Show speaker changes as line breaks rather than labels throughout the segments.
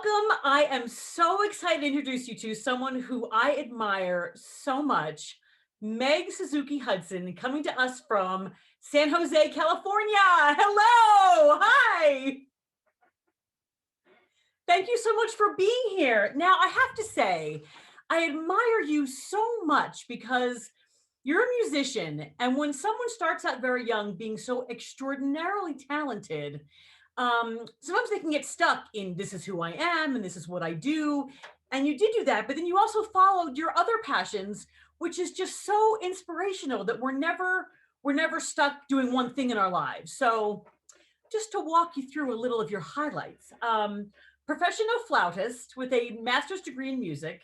Welcome. I am so excited to introduce you to someone who I admire so much, Meg Suzuki Hudson, coming to us from San Jose, California. Hello. Hi. Thank you so much for being here. Now, I have to say, I admire you so much because you're a musician. And when someone starts out very young being so extraordinarily talented, sometimes they can get stuck in this is who I am and this is what I do. And you did do that, but then you also followed your other passions, which is just so inspirational that we're never stuck doing one thing in our lives. So just to walk you through a little of your highlights. Professional flautist with a master's degree in music.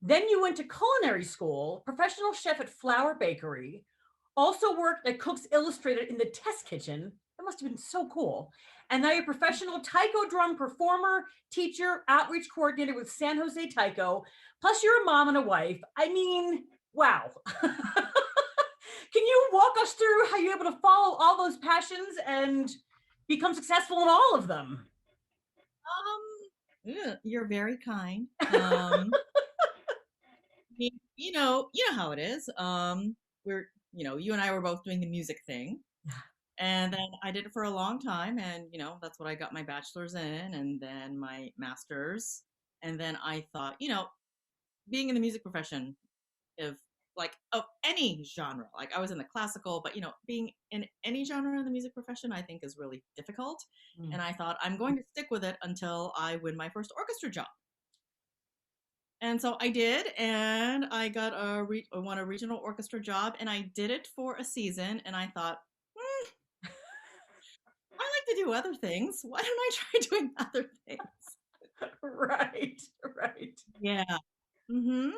Then you went to culinary school, professional chef at Flour Bakery, also worked at Cooks Illustrated in the test kitchen. That must have been so cool. And now you're a professional taiko drum performer, teacher, outreach coordinator with San Jose Taiko. Plus, you're a mom and a wife. I mean, wow. Can you walk us through how you're able to follow all those passions and become successful in all of them?
You're very kind. You know how it is. You and I were both doing the music thing, and then I did it for a long time, and that's what I got my bachelor's in, and then my master's, and then I thought, being in the music profession, if like of any genre, like I was in the classical, but being in any genre in the music profession, I think is really difficult,
Mm.
and I thought I'm going to stick with it until I win my first orchestra job. And so I did, and I got I won a regional orchestra job, and I did it for a season, and I thought, hmm, I like to do other things. Why don't I try doing other things?
Right, right.
Yeah. Mm-hmm.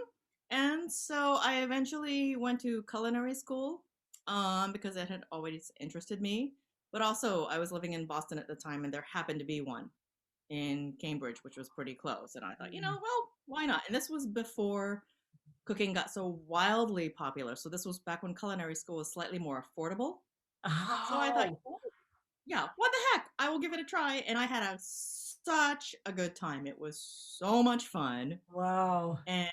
And so I eventually went to culinary school, because it had always interested me. But also, I was living in Boston at the time, and there happened to be one in Cambridge, which was pretty close. And I thought,
Mm.
well, why not? And this was before cooking got so wildly popular. So this was back when culinary school was slightly more affordable. So I thought,
Oh,
oh, yeah, what the heck? I will give it a try. And I had such a good time. It was so much fun.
wow.
And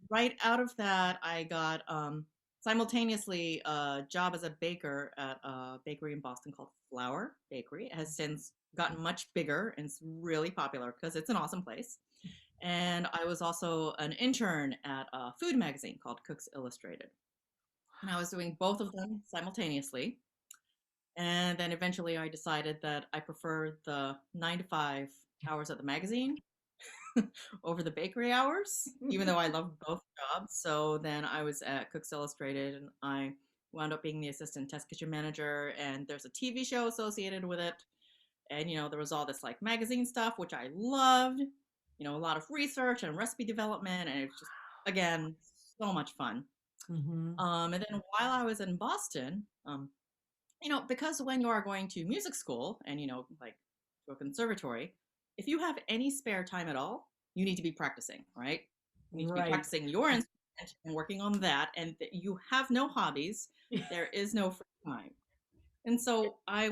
right out of that, I got simultaneously a job as a baker at a bakery in Boston called Flour Bakery. It has since gotten much bigger and it's really popular because it's an awesome place. And I was also an intern at a food magazine called Cooks Illustrated. And I was doing both of them simultaneously. And then eventually I decided that I prefer the 9 to 5 hours at the magazine over the bakery hours, even though I loved both jobs. So then I was at Cooks Illustrated and I wound up being the assistant test kitchen manager. And there's a TV show associated with it. And, there was all this like magazine stuff, which I loved, a lot of research and recipe development. And it was just, again, so much fun.
Mhm.
And then while I was in Boston, because when you are going to music school and, like to a conservatory, if you have any spare time at all, you need to be practicing, right? You need to be
Right.
practicing your instrument and working on that. And you have no hobbies. There is no free time. And so I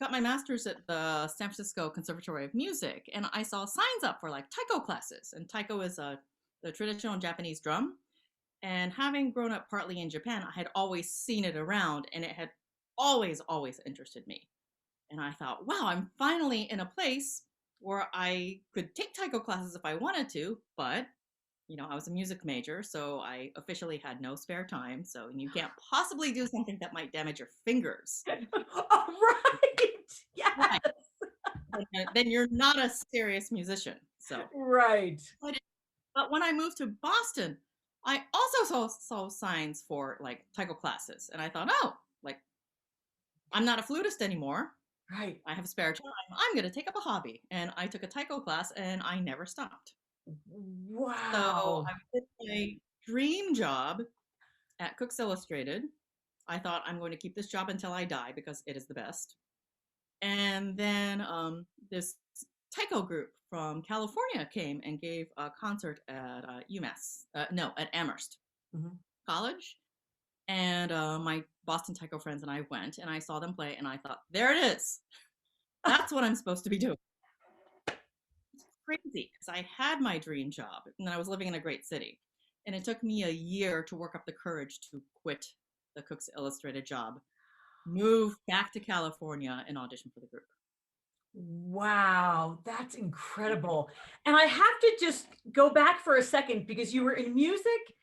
got my master's at the San Francisco Conservatory of Music, and I saw signs up for like taiko classes. And taiko is the traditional Japanese drum. And having grown up partly in Japan, I had always seen it around, and it had always interested me. And I thought, wow, I'm finally in a place where I could take taiko classes if I wanted to, but I was a music major, so I officially had no spare time. So you can't possibly do something that might damage your fingers.
All right.
Right.
Yes.
Then you're not a serious musician. So,
Right.
but, but when I moved to Boston, I also saw signs for like taiko classes. And I thought, oh, like I'm not a flutist anymore.
Right.
I have spare time. I'm going to take up a hobby. And I took a taiko class and I never stopped. So
Wow.
I did my dream job at Cooks Illustrated. I thought I'm going to keep this job until I die because it is the best. And then this taiko group from California came and gave a concert at UMass, no, at Amherst
Mhm.
College. And my Boston taiko friends and I went and I saw them play and I thought, there it is. That's what I'm supposed to be doing. crazy because I had my dream job and I was living in a great city. And it took me a year to work up the courage to quit the Cooks Illustrated job, move back to California, and audition for the group.
Wow, that's incredible. And I have to just go back for a second because you were in music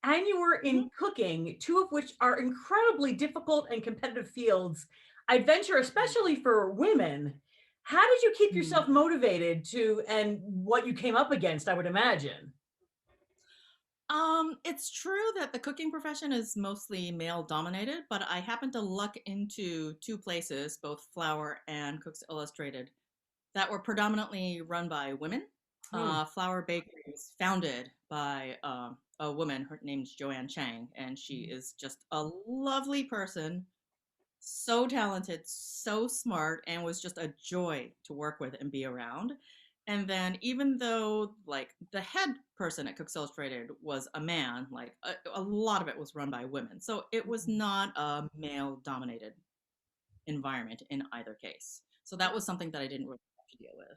and you were
Mhm.
in cooking, two of which are incredibly difficult and competitive fields. I'd venture, especially for women. How did you keep
Mhm.
yourself motivated to and what you came up against, I would imagine?
It's true that the cooking profession is mostly male dominated, but I happened to luck into two places, both Flour and Cooks Illustrated, that were predominantly run by women.
Hmm.
Flour Bakery was founded by a woman. Her name's Joanne Chang, and she is just a lovely person, so talented, so smart, and was just a joy to work with and be around. And then, even though like the head person at Cooks Illustrated was a man, like a lot of it was run by women, so it was not a male dominated environment in either case. So that was something that I didn't really have to deal with.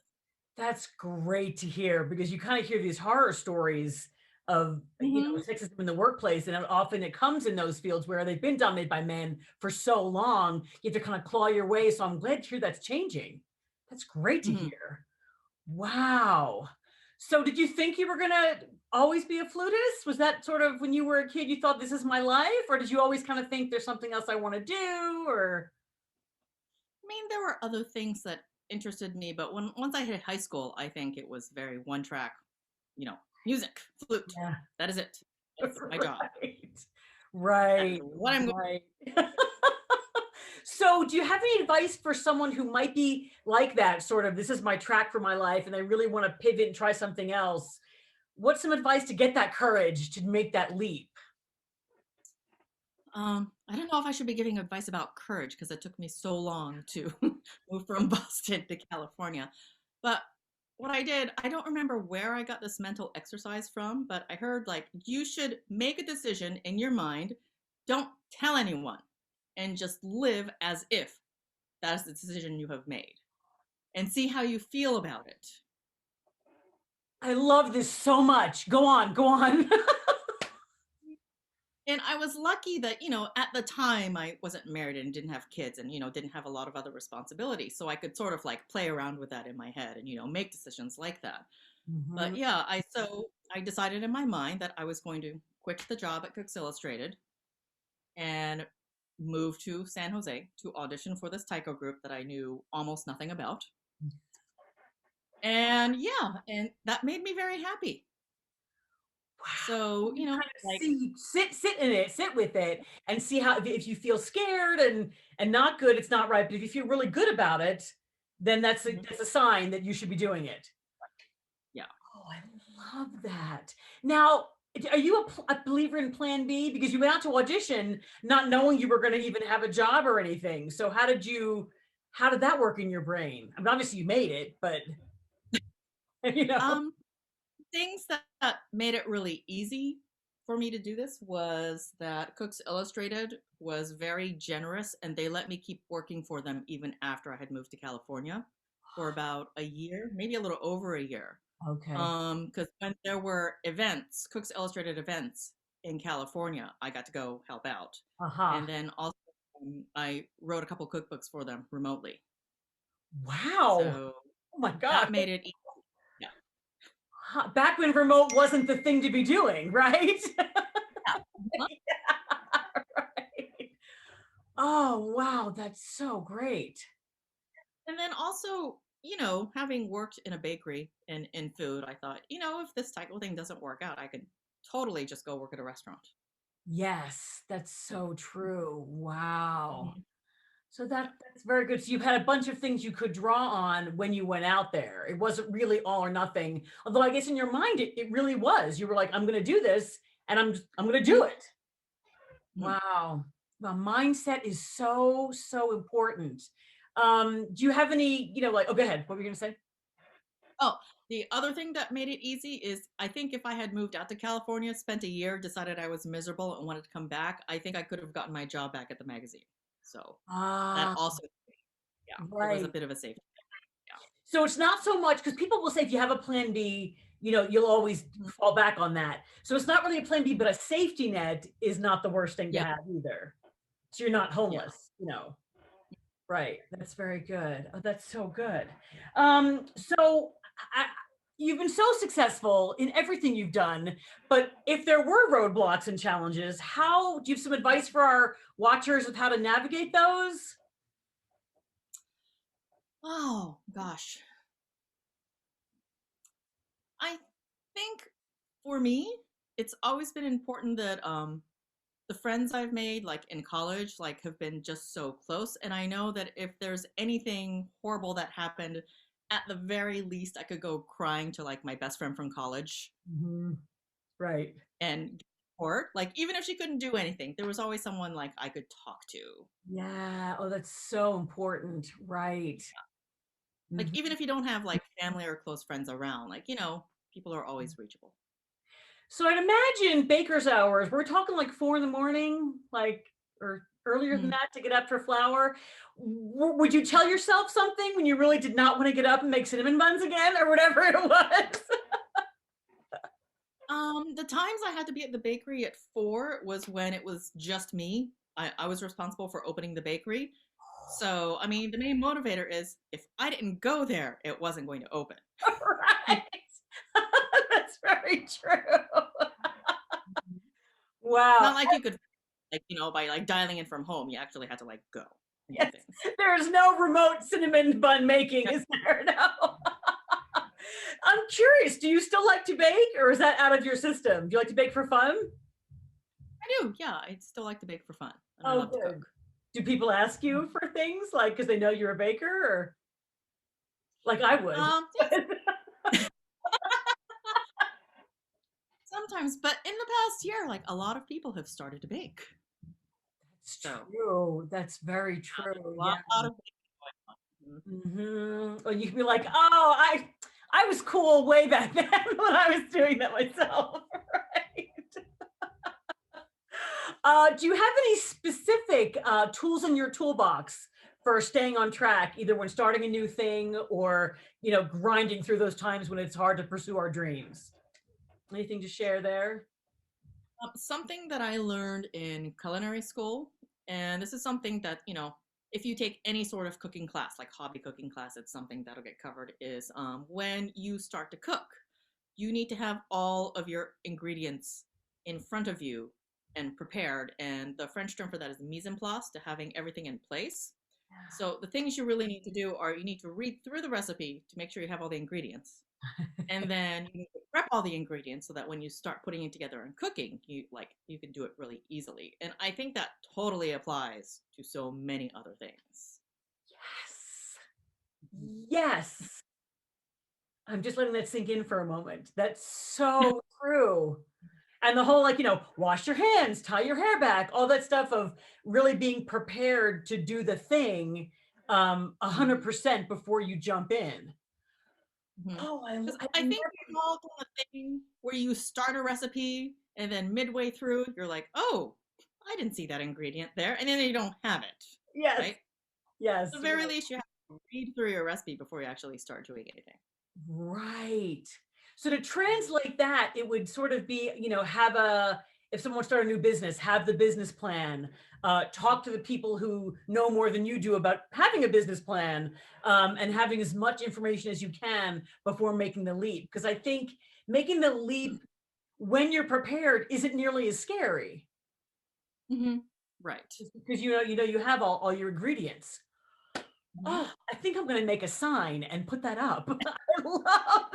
That's great to hear because you kind of hear these horror stories of,
Hmm.
sexism in the workplace, and often it comes in those fields where they've been dominated by men for so long. You have to kind of claw your way. So I'm glad to hear that's changing. That's great to
Hmm.
hear. Wow. So did you think you were gonna always be a flutist? Was that sort of when you were a kid, you thought this is my life, or did you always kind of think there's something else I want to do? Or
I mean, there were other things that interested me, but once I hit high school, I think it was very one track, music, flute.
yeah,
That is it. That's my job.
right,
That is
right,
what I'm going.
right. So, do you have any advice for someone who might be like that, sort of, this is my track for my life, and I really want to pivot and try something else? What's some advice to get that courage to make that leap?
I don't know if I should be giving advice about courage because it took me so long to move from Boston to California. But what I did, I don't remember where I got this mental exercise from, but I heard like you should make a decision in your mind, don't tell anyone, and just live as if that is the decision you have made and see how you feel about it.
I love this so much. Go on, go on.
And I was lucky that, at the time I wasn't married and didn't have kids and, didn't have a lot of other responsibilities. So I could sort of like play around with that in my head and, make decisions like that. But
Mhm.
yeah, I decided in my mind that I was going to quit the job at Cooks Illustrated and move to San Jose to audition for this taiko group that I knew almost nothing about. And yeah, and that made me very happy. So,
You kind of
like,
see, sit in it, sit with it, and see how if you feel scared and not good, it's not right. But if you feel really good about it, then
mhm,
that's a sign that you should be doing it.
yeah.
Oh, I love that. Now, are you a believer in Plan B? Because you went out to audition not knowing you were going to even have a job or anything. So how did that work in your brain? I mean, obviously you made it, but you know.
Um, Things that made it really easy for me to do this was that Cooks Illustrated was very generous and they let me keep working for them even after I had moved to California for about a year, maybe a little over a year.
Okay.
Because when there were events, Cooks Illustrated events in California, I got to go help out.
Uh-huh.
And then also, I wrote a couple cookbooks for them remotely.
Wow.
So
Oh my God.
that made it easy. Yeah.
Back when remote wasn't the thing to be doing, right?
Yeah.
Right. Oh, wow, that's so great.
And then also, having worked in a bakery and in food, I thought, if this taco thing doesn't work out, I could totally just go work at a restaurant.
Yes, that's so true. Wow.
Mhm.
So
Yeah.
that's very good. So you had a bunch of things you could draw on when you went out there. It wasn't really all or nothing. Although I guess in your mind it really was. You were like, I'm gonna do this and I'm gonna do
Mhm.
it.
Mhm.
Wow. Well, mindset is so, so important. Do you have any, like, oh, go ahead. What were you gonna say?
Oh, the other thing that made it easy is I think if I had moved out to California, spent a year, decided I was miserable and wanted to come back, I think I could have gotten my job back at the magazine. So that
Ah,
also, yeah, it was a
right.
bit of a safety. Yeah.
So it's not so much because people will say if you have a plan B, you'll always
Mhm.
fall back on that. So it's not really a plan B, but a safety net is not the worst thing to
Yeah,
have either. So you're not
yeah.
homeless. Right. That's very good. Oh, that's so good. So you've been so successful in everything you've done, but if there were roadblocks and challenges, how do you have some advice for our watchers of how to navigate those?
Oh gosh, I think for me, it's always been important that the friends I've made like in college like have been just so close, and I know that if there's anything horrible that happened, at the very least I could go crying to like my best friend from college
Mhm. Right.
and get support. Like even if she couldn't do anything, there was always someone like I could talk to.
Yeah. Oh, that's so important. Right.
Like
Mhm.
even if you don't have like family or close friends around, like people are always reachable.
So I'd imagine baker's hours, we're talking like 4 in the morning, like, or earlier than
Mhm.
that to get up for flour. Would you tell yourself something when you really did not want to get up and make cinnamon buns again or whatever it was?
The times I had to be at the bakery at 4 was when it was just me. I was responsible for opening the bakery. So, I mean, the main motivator is if I didn't go there, it wasn't going to open.
Right. That's very true.
It's
Wow.
not like you could, like, by like dialing in from home, you actually had to like go and do
Yes.
things.
There's no remote cinnamon bun making,
Yeah,
is there? No. I'm curious, do you still like to bake or is that out of your system? Do you like to bake for fun?
I do. Yeah, I still like to bake for fun, and I
Oh,
love to
good.
cook.
Do people ask you for things like because they know you're a baker or like I would?
Yeah, sometimes, but in the past year, like a lot of people have started to bake.
It's
So,
true. That's very
there's
true.
a
Yeah.
lot of baking going on.
Or you could be like, "Oh, I was cool way back then when I was doing that myself." Right? Do you have any specific tools in your toolbox for staying on track, either when starting a new thing or grinding through those times when it's hard to pursue our dreams? Anything to share there?
Something that I learned in culinary school, and this is something that, if you take any sort of cooking class, like hobby cooking class, it's something that'll get covered, is when you start to cook, you need to have all of your ingredients in front of you and prepared. And the French term for that is mise en place, to having everything in place. So the things you really need to do are you need to read through the recipe to make sure you have all the ingredients, and then you need to prep all the ingredients so that when you start putting it together and cooking, you can do it really easily. And I think that totally applies to so many other things.
Yes. Yes. I'm just letting that sink in for a moment. That's so true. And the whole, like, wash your hands, tie your hair back, all that stuff of really being prepared to do the thing 100% before you jump in. Oh,
Because
I
I think
never,
we've all done a thing where you start a recipe and then midway through you're like, oh, I didn't see that ingredient there, and then you don't have it,
yes,
right? At
yes,
the very least, you have to read through your recipe before you actually start doing anything.
right. So to translate that, it would sort of be, have a, if someone start a new business, have the business plan, talk to the people who know more than you do about having a business plan, and having as much information as you can before making the leap. Because I think making the leap when you're prepared isn't nearly as scary
Mm-hmm. Right.
just because you have all your ingredients.
Mhm.
Oh, I think I'm going to make a sign and put that up. I love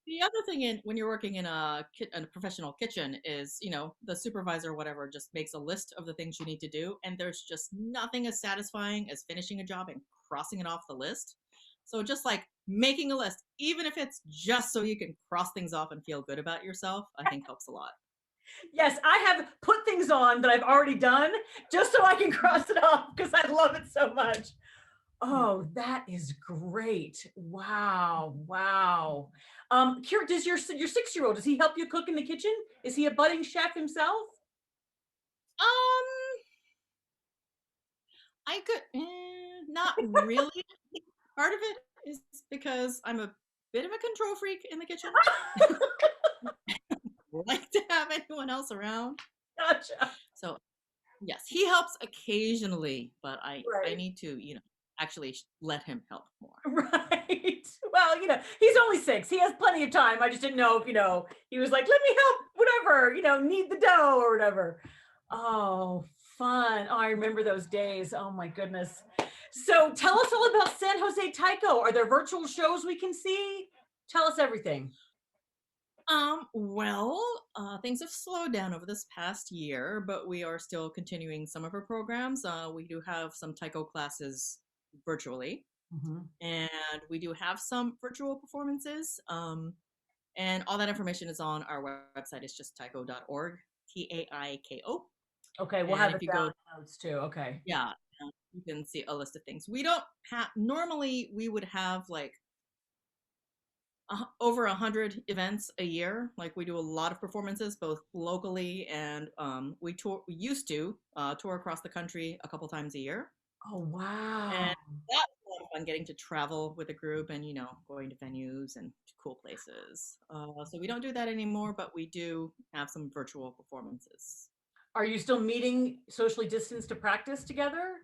The other thing in when you're working in in a professional kitchen is, the supervisor or whatever just makes a list of the things you need to do, and there's just nothing as satisfying as finishing a job and crossing it off the list. So just like making a list, even if it's just so you can cross things off and feel good about yourself, I think helps a lot.
Yes, I have put things on that I've already done just so I can cross it off because I love it so much. Oh, that is great. Wow. Wow. Kira, does your 6-year-old, does he help you cook in the kitchen? Is he a budding chef himself?
Um, I could, not really. Part of it is because I'm a bit of a control freak in the kitchen. Like to have anyone else around.
Gotcha.
So yes, he helps occasionally, but I
Right.
need to, actually let him help more.
Right. Well, he's only 6. He has plenty of time. I just didn't know if, he was like, let me help, whatever, knead the dough or whatever. Oh, fun. Oh, I remember those days. Oh my goodness. So tell us all about San Jose Taiko. Are there virtual shows we can see? Tell us everything.
Well, things have slowed down over this past year, but we are still continuing some of our programs. We do have some taiko classes virtually,
Mhm.
and we do have some virtual performances. And all that information is on our website. It's just taiko.org, Taiko.
Okay, we'll
And
have
if
it
you
down
go,
in the notes too. Okay.
yeah, you can see a list of things. We don't have, normally, we would have like over 100 events a year. Like we do a lot of performances, both locally and we used to tour across the country a couple times a year.
Oh,
And
wow.
that's a lot of fun getting to travel with a group and, going to venues and to cool places. So we don't do that anymore, but we do have some virtual performances.
Are you still meeting socially distanced to practice together?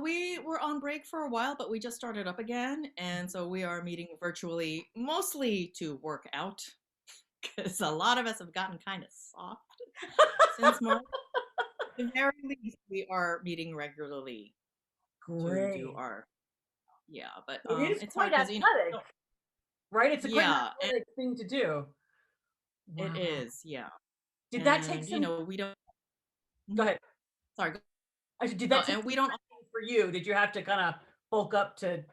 We were on break for a while, but we just started up again. And so we are meeting virtually mostly to work out because a lot of us have gotten kind of soft since March. At the very least, we are meeting regularly to do
Great.
our, yeah, but
It is
it's
quite
hard because,
athletic, right? It's a quite an
yeah,
athletic thing to do.
it
Wow.
is, yeah.
Did that take
And,
some
we don't,
Go
mhm,
ahead.
sorry,
Did
no,
that take
and
some
we don't,
training for you? Did you have to kinda bulk up to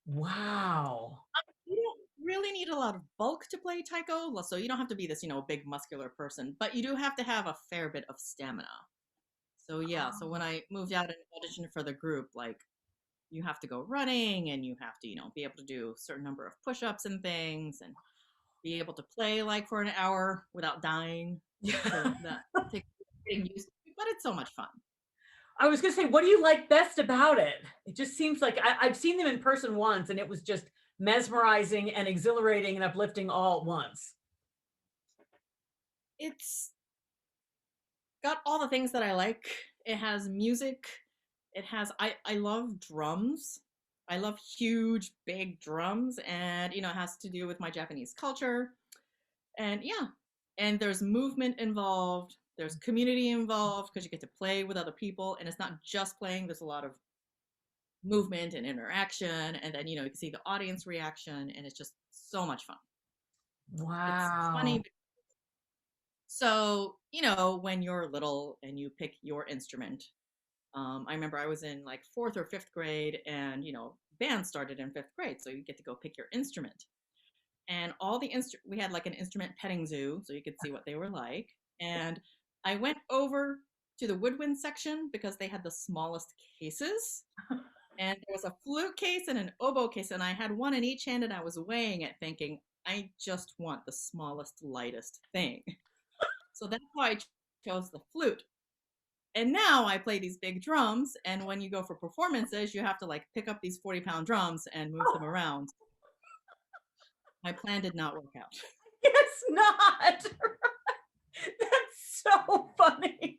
Wow.
you don't really need a lot of bulk to play taiko, so you don't have to be this, big muscular person, but you do have to have a fair bit of stamina. So yeah, so when
Oh,
I moved out and auditioned for the group, like you have to go running and you have to, be able to do a certain number of push-ups and things and be able to play like for an hour without dying.
yeah.
So that takes getting used to, but it's so much fun.
I was gonna say, what do you like best about it? It just seems like I've seen them in person once, and it was just mesmerizing and exhilarating and uplifting all at once.
It's got all the things that I like. It has music. It has I love drums. I love huge big drums and it has to do with my Japanese culture. And yeah, and there's movement involved. There's community involved because you get to play with other people and it's not just playing, there's a lot of movement and interaction and then you can see the audience reaction and it's just so much fun. It's
Wow.
funny. So, when you're little and you pick your instrument, I remember I was in like fourth or fifth grade, and band started in fifth grade, so you get to go pick your instrument. And all the we had like an instrument petting zoo, so you could see what they were like. And I went over to the woodwind section because they had the smallest cases. And there was a flute case and an oboe case, and I had one in each hand, and I was weighing it, thinking, I just want the smallest, lightest thing. So that's why I chose the flute. And now I play these big drums, and when you go for performances, you have to like pick up these 40-pound drums and move them
Oh,
around. My plan did not work out.
guess not. That's so funny.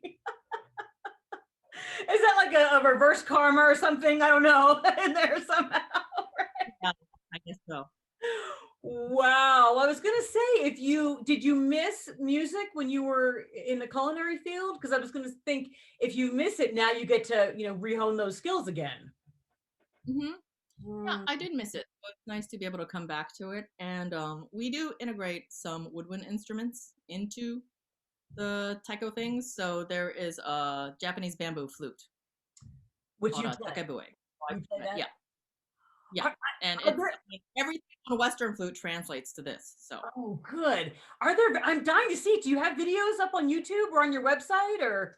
Is that like a reverse karma or something? I don't know. In there somehow.
Yeah, I guess so.
Wow. I was gonna say, if you did you miss music when you were in the culinary field? Because I was gonna think if you miss it now, you get to rehone those skills again.
Hmm. Yeah,
Mm.
I did miss it. So it's nice to be able to come back to it. And we do integrate some woodwind instruments into the taiko things. So there is a Japanese bamboo flute
Which
called
you
a
play.
takebue.
You play that?
Yeah, yeah.
Are,
And
are
it's
there?
like, everything on a Western flute translates to this. So
Oh, good. Are there? I'm dying to see. Do you have videos up on YouTube or on your website or?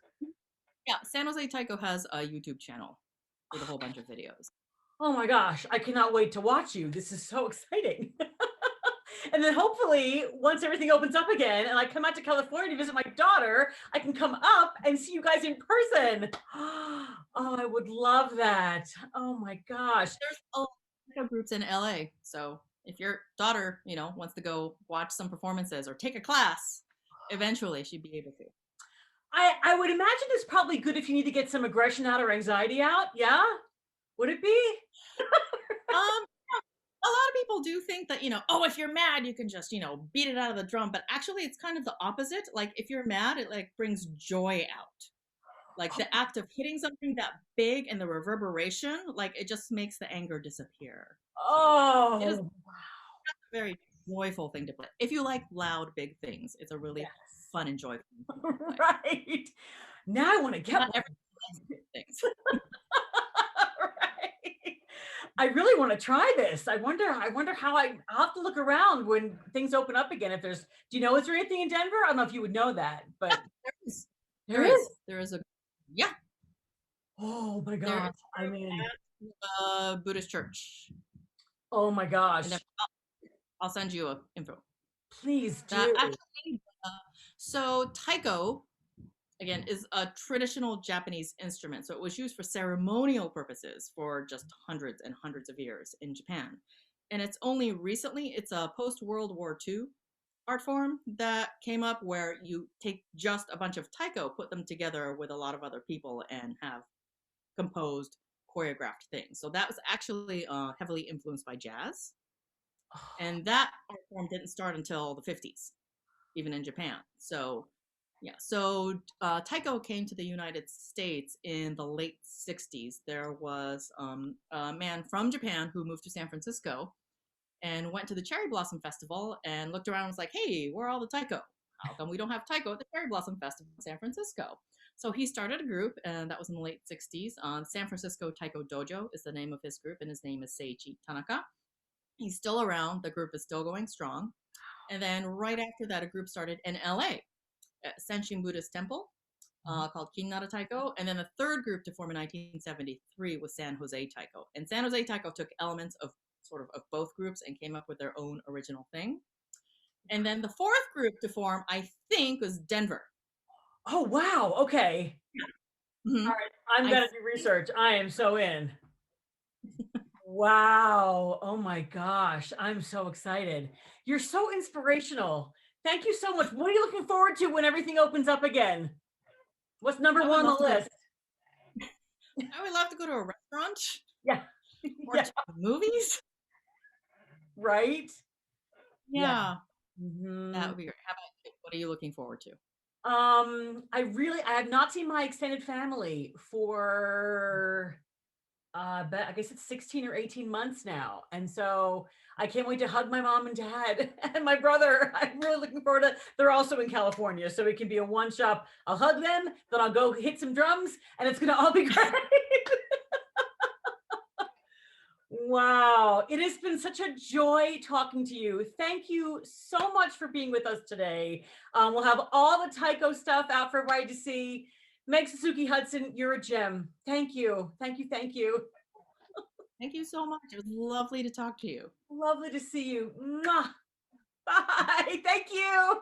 yeah, San Jose Taiko has a YouTube channel with a whole bunch of videos.
Oh my gosh, I cannot wait to watch you. This is so exciting. And then hopefully, once everything opens up again and I come out to California to visit my daughter, I can come up and see you guys in person. Oh, I would love that. Oh my gosh.
There's a lot of groups in LA. So if your daughter, wants to go watch some performances or take a class, eventually she'd be able to.
I would imagine it's probably good if you need to get some aggression out or anxiety out. Yeah? Would it be?
Um, a lot of people do think that, oh, if you're mad, you can just, beat it out of the drum. But actually, it's kind of the opposite. Like, if you're mad, it like brings joy out. Like the act of hitting something that big and the reverberation, like it just makes the anger disappear. So it is
Oh,
a very joyful thing to play. If you like loud, big things, it's a really
yes.
fun and joyful thing to play.
Right. Now I want to get
Not
one.
everyone likes big things.
Right. I really want to try this. I wonder how I'll have to look around when things open up again. If there's, do you know, is there anything in Denver? I don't know if you would know that, but
There is,
there is.
there is a, yeah,
Oh my
there
gosh.
is
I mean,
a Buddhist church.
oh my
And
gosh.
I'll send you a info.
Please
That
do.
actually, so taiko again is a traditional Japanese instrument. So it was used for ceremonial purposes for just hundreds and hundreds of years in Japan. And it's only recently, it's a post World War II art form that came up where you take just a bunch of taiko, put them together with a lot of other people, and have composed, choreographed things. So that was actually heavily influenced by jazz. And that art form didn't start until the 50s, even in Japan. So yeah, so taiko came to the United States in the late 60s. There was a man from Japan who moved to San Francisco and went to the Cherry Blossom Festival and looked around and was like, hey, where are all the taiko? How come we don't have taiko at the Cherry Blossom Festival in San Francisco? So he started a group, and that was in the late 60s. San Francisco Taiko Dojo is the name of his group, and his name is Seiichi Tanaka. He's still around. The group is still going strong. And then right after that, a group started in LA at Senshin Buddhist Temple called Kinnara Taiko. And then the third group to form in 1973 was San Jose Taiko. And San Jose Taiko took elements of of both groups and came up with their own original thing. And then the fourth group to form, I think, was Denver.
Oh, wow. Okay.
Mm-hmm.
All right. I'm going to do research. I am so in. Wow. Oh my gosh. I'm so excited. You're so inspirational. Thank you so much. What are you looking forward to when everything opens up again? What's number one on the list?
I would love to go to a restaurant.
Yeah.
Or
Yeah.
to movies.
Right?
Yeah.
Mm-hmm.
That would be great. How about you? What are you looking forward to?
I have not seen my extended family for but I guess it's 16 or 18 months now. And so I can't wait to hug my mom and dad and my brother. I'm really looking forward to, they're also in California. So it can be a one shop. I'll hug them, then I'll go hit some drums and it's going to all be great. Wow. It has been such a joy talking to you. Thank you so much for being with us today. We'll have all the taiko stuff out for everybody to see. Meg Suzuki Hudson, you're a gem. Thank you. Thank you. Thank you.
Thank you so much. It was lovely to talk to you.
Lovely to see you. Mwah. Bye. Thank you.